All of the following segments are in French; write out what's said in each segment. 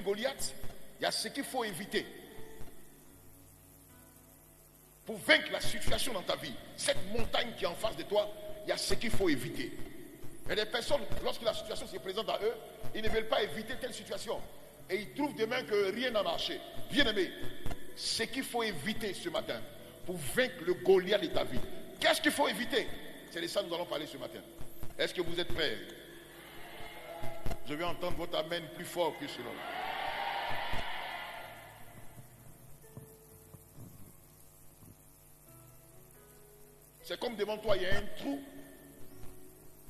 Goliath, il y a ce qu'il faut éviter. Pour vaincre la situation dans ta vie, cette montagne qui est en face de toi, il y a ce qu'il faut éviter. Il y a des personnes, lorsque la situation se présente à eux, ils ne veulent pas éviter telle situation. Et ils trouvent demain que rien n'a marché. Bien aimé, ce qu'il faut éviter ce matin, pour vaincre le Goliath de ta vie, qu'est-ce qu'il faut éviter? C'est de ça que nous allons parler ce matin. Est-ce que vous êtes prêts? Je vais entendre votre amen plus fort que cela. C'est comme devant toi, il y a un trou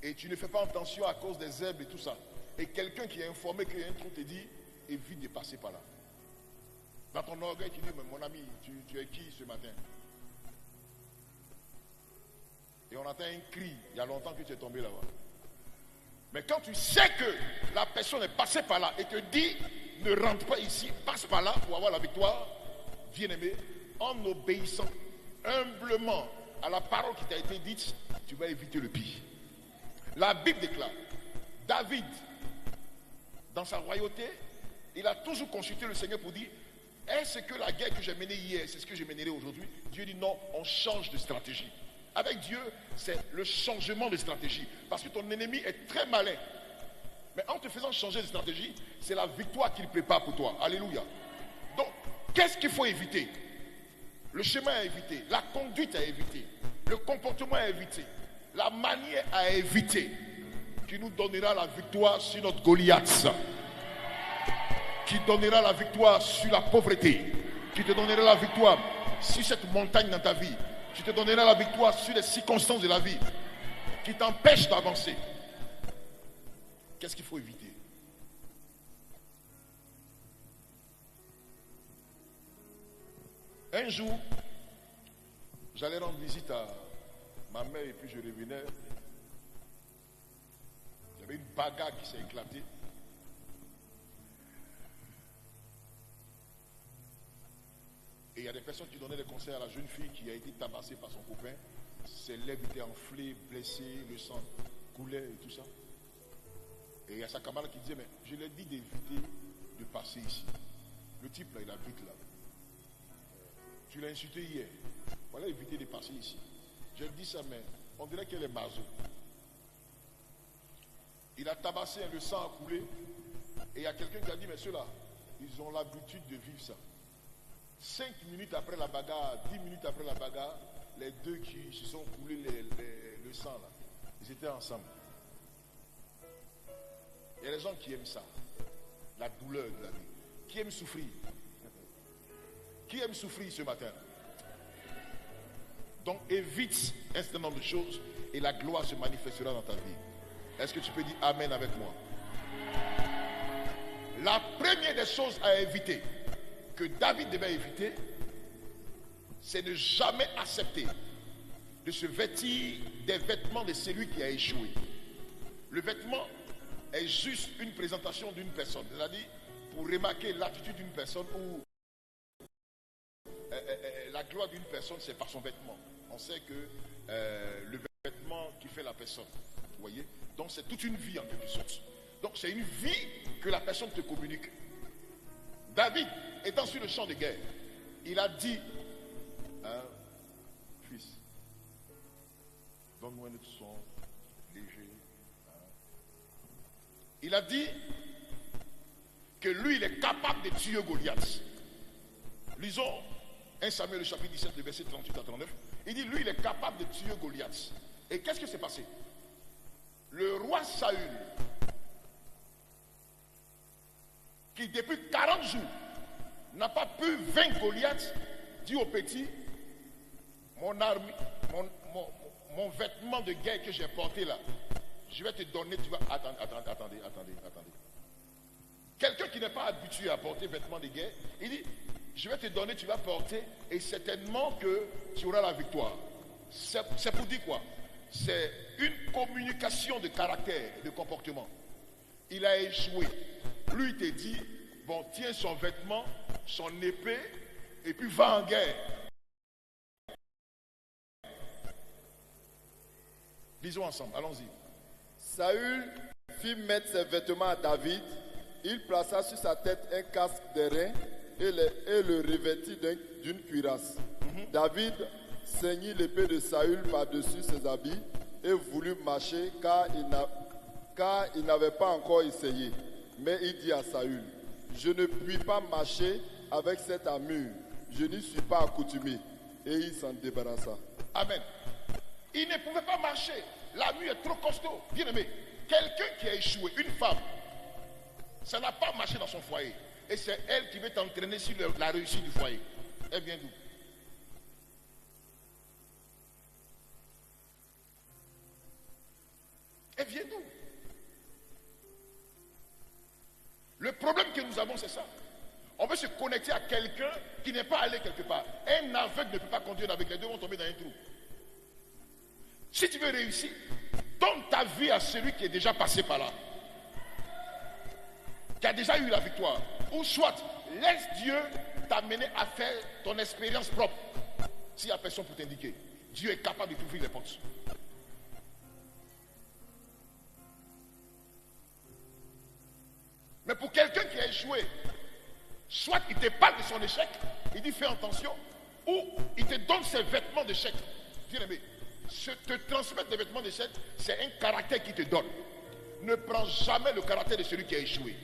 et tu ne fais pas attention à cause des herbes et tout ça. Et quelqu'un qui est informé qu'il y a un trou te dit, évite de passer par là. Dans ton orgueil, tu dis, mais mon ami, tu es qui ce matin? Et on entend un cri, il y a longtemps que tu es tombé là-bas. Mais quand tu sais que la personne est passée par là et te dit, ne rentre pas ici, passe par là pour avoir la victoire, bien aimé, en obéissant humblement à la parole qui t'a été dite, tu vas éviter le pire. La Bible déclare, David, dans sa royauté, il a toujours consulté le Seigneur pour dire, est-ce que la guerre que j'ai menée hier, c'est ce que je mènerai aujourd'hui? Dieu dit non, on change de stratégie. Avec Dieu, c'est le changement de stratégie. Parce que ton ennemi est très malin. Mais en te faisant changer de stratégie, c'est la victoire qu'il prépare pour toi. Alléluia. Donc, qu'est-ce qu'il faut éviter? Le chemin à éviter, la conduite à éviter, le comportement à éviter, la manière à éviter, qui nous donnera la victoire sur notre Goliath, qui donnera la victoire sur la pauvreté, qui te donnera la victoire sur cette montagne dans ta vie, qui te donnera la victoire sur les circonstances de la vie, qui t'empêche d'avancer. Qu'est-ce qu'il faut éviter? Un jour, j'allais rendre visite à ma mère et puis je revenais. Il y avait une bagarre qui s'est éclatée. Et il y a des personnes qui donnaient des conseils à la jeune fille qui a été tabassée par son copain. Ses lèvres étaient enflées, blessées, le sang coulait et tout ça. Et il y a sa camarade qui disait, mais je l'ai dit d'éviter de passer ici. Le type là, il habite là. Tu l'as insulté hier. Voilà, éviter de passer ici. J'ai dit ça, mais on dirait qu'elle est maso. Il a tabassé, le sang a coulé. Et il y a quelqu'un qui a dit, mais ceux-là, ils ont l'habitude de vivre ça. 5 minutes après la bagarre, 10 minutes après la bagarre, les deux qui se sont coulés le sang là, ils étaient ensemble. Il y a des gens qui aiment ça. La douleur de la vie. Qui aime souffrir? Qui aime souffrir ce matin? Donc évite un certain nombre de choses et la gloire se manifestera dans ta vie. Est-ce que tu peux dire Amen avec moi? La première des choses à éviter, que David devait éviter, c'est de jamais accepter de se vêtir des vêtements de celui qui a échoué. Le vêtement est juste une présentation d'une personne. C'est-à-dire pour remarquer l'attitude d'une personne ou la gloire d'une personne, c'est par son vêtement. On sait que le vêtement qui fait la personne. Vous voyez? Donc c'est toute une vie en quelque sorte. Donc c'est une vie que la personne te communique. David, étant sur le champ de guerre, il a dit, fils, donne-moi un son léger. Il a dit que lui, il est capable de tuer Goliath. Lisons 1 Samuel, le chapitre 17, le verset 38 à 39. Il dit, lui, il est capable de tuer Goliath. Et qu'est-ce qui s'est passé? Le roi Saül, qui depuis 40 jours n'a pas pu vaincre Goliath, dit au petit, mon vêtement de guerre que j'ai porté là, je vais te donner, tu vas... Attendez. Quelqu'un qui n'est pas habitué à porter vêtements de guerre, il dit, je vais te donner, tu vas porter, et certainement que tu auras la victoire. C'est pour dire quoi? C'est une communication de caractère et de comportement. Il a échoué. Lui, il te dit, bon, tiens son vêtement, son épée, et puis va en guerre. Lisons ensemble, allons-y. Saül fit mettre ses vêtements à David Il plaça sur sa tête un casque d'airain et le revêtit d'une cuirasse. David ceignit l'épée de Saül par-dessus ses habits et voulut marcher car il n'avait pas encore essayé. Mais il dit à Saül, je ne puis pas marcher avec cette armure, je n'y suis pas accoutumé. Et il s'en débarrassa. Amen. Il ne pouvait pas marcher. La mue est trop costaud. Bien aimé, quelqu'un qui a échoué, une femme, ça n'a pas marché dans son foyer. Et c'est elle qui veut t'entraîner sur la réussite du foyer. Elle vient d'où? Elle vient d'où? Le problème que nous avons, c'est ça. On veut se connecter à quelqu'un qui n'est pas allé quelque part. Un aveugle ne peut pas conduire avec les deux vont tomber dans un trou. Si tu veux réussir, donne ta vie à celui qui est déjà passé par là, qui a déjà eu la victoire. Ou soit, laisse Dieu t'amener à faire ton expérience propre. S'il n'y a personne pour t'indiquer, Dieu est capable de t'ouvrir les portes. Mais pour quelqu'un qui a échoué, soit il te parle de son échec, il dit fais attention, ou il te donne ses vêtements d'échec. Bien aimé, te transmettre des vêtements d'échec, c'est un caractère qu'il te donne. Ne prends jamais le caractère de celui qui a échoué.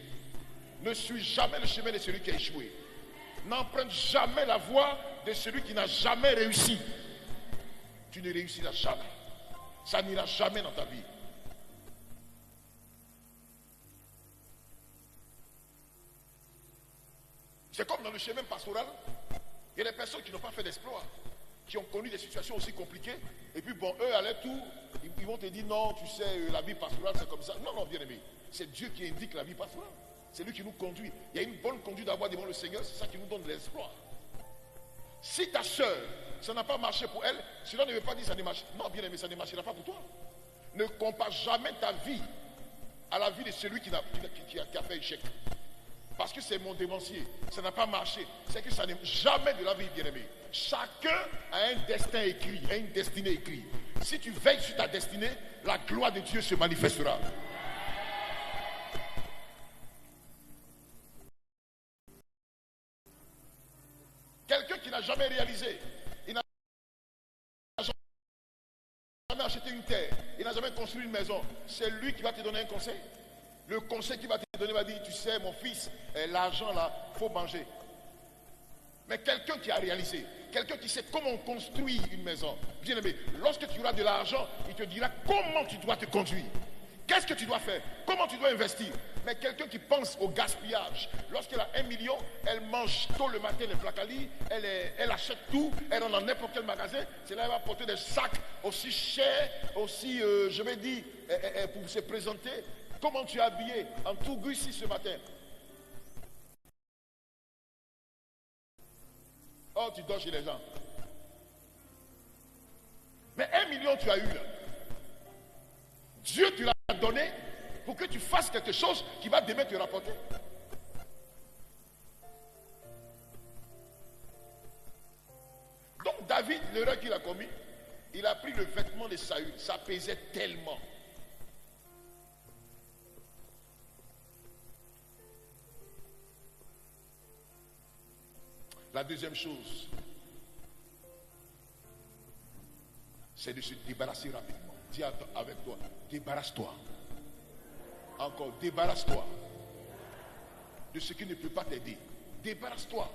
Ne suis jamais le chemin de celui qui a échoué. N'emprunte jamais la voie de celui qui n'a jamais réussi. Tu ne réussiras jamais. Ça n'ira jamais dans ta vie. C'est comme dans le chemin pastoral, il y a des personnes qui n'ont pas fait d'exploit, qui ont connu des situations aussi compliquées, et puis bon, eux, à leur tour, ils vont te dire non, tu sais, la vie pastorale, c'est comme ça. Non, non, bien aimé, c'est Dieu qui indique la vie pastorale. C'est lui qui nous conduit. Il y a une bonne conduite d'avoir devant le Seigneur, c'est ça qui nous donne de l'espoir. Si ta soeur, ça n'a pas marché pour elle, cela ne veut pas dire que ça ne marche. Non, bien aimé, ça ne marchera pas pour toi. Ne compare jamais ta vie à la vie de celui qui a fait échec. Parce que c'est mon dévancier, ça n'a pas marché. C'est que ça n'est jamais de la vie, bien-aimé. Chacun a un destin écrit, a une destinée écrite. Si tu veilles sur ta destinée, la gloire de Dieu se manifestera. Quelqu'un qui n'a jamais réalisé, il n'a jamais acheté une terre, il n'a jamais construit une maison, c'est lui qui va te donner un conseil. Le conseil qu'il va te donner va dire, tu sais mon fils, l'argent là, il faut manger. Mais quelqu'un qui a réalisé, quelqu'un qui sait comment on construit une maison, bien aimé, lorsque tu auras de l'argent, il te dira comment tu dois te conduire. Qu'est-ce que tu dois faire? Comment tu dois investir? Mais quelqu'un qui pense au gaspillage, lorsqu'elle a 1 million, elle mange tôt le matin les placalis, elle achète tout, elle rentre dans n'importe quel magasin, c'est là qu'elle va porter des sacs aussi chers, aussi, je vais dire, pour se présenter. Comment tu es habillé en tout ici ce matin? Oh, tu dors chez les gens. Mais 1 million tu as eu là. Dieu te l'a donné pour que tu fasses quelque chose qui va demain te rapporter. Donc David, l'erreur qu'il a commis, il a pris le vêtement de Saül. Ça pesait tellement. La deuxième chose, c'est de se débarrasser rapidement. Dis avec toi, débarrasse-toi. Encore, débarrasse-toi de ce qui ne peut pas t'aider. Débarrasse-toi.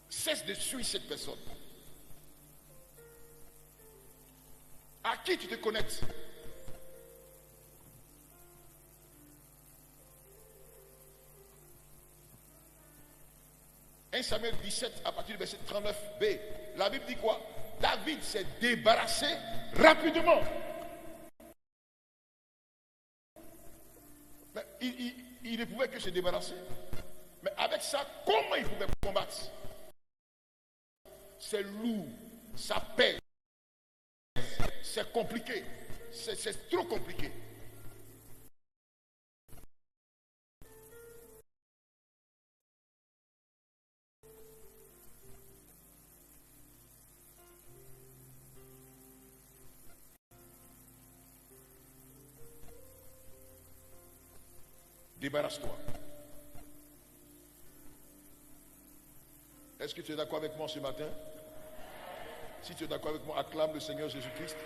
Cesse de suivre cette personne. À qui tu te connectes? 1 Samuel 17, à partir du verset 39b, la Bible dit quoi? David s'est débarrassé rapidement. Mais il ne pouvait que se débarrasser. Mais avec ça, comment il pouvait combattre? C'est lourd, ça pèse, c'est compliqué, c'est trop compliqué. Débarrasse-toi. Est-ce que tu es d'accord avec moi ce matin? Si tu es d'accord avec moi, acclame le Seigneur Jésus-Christ.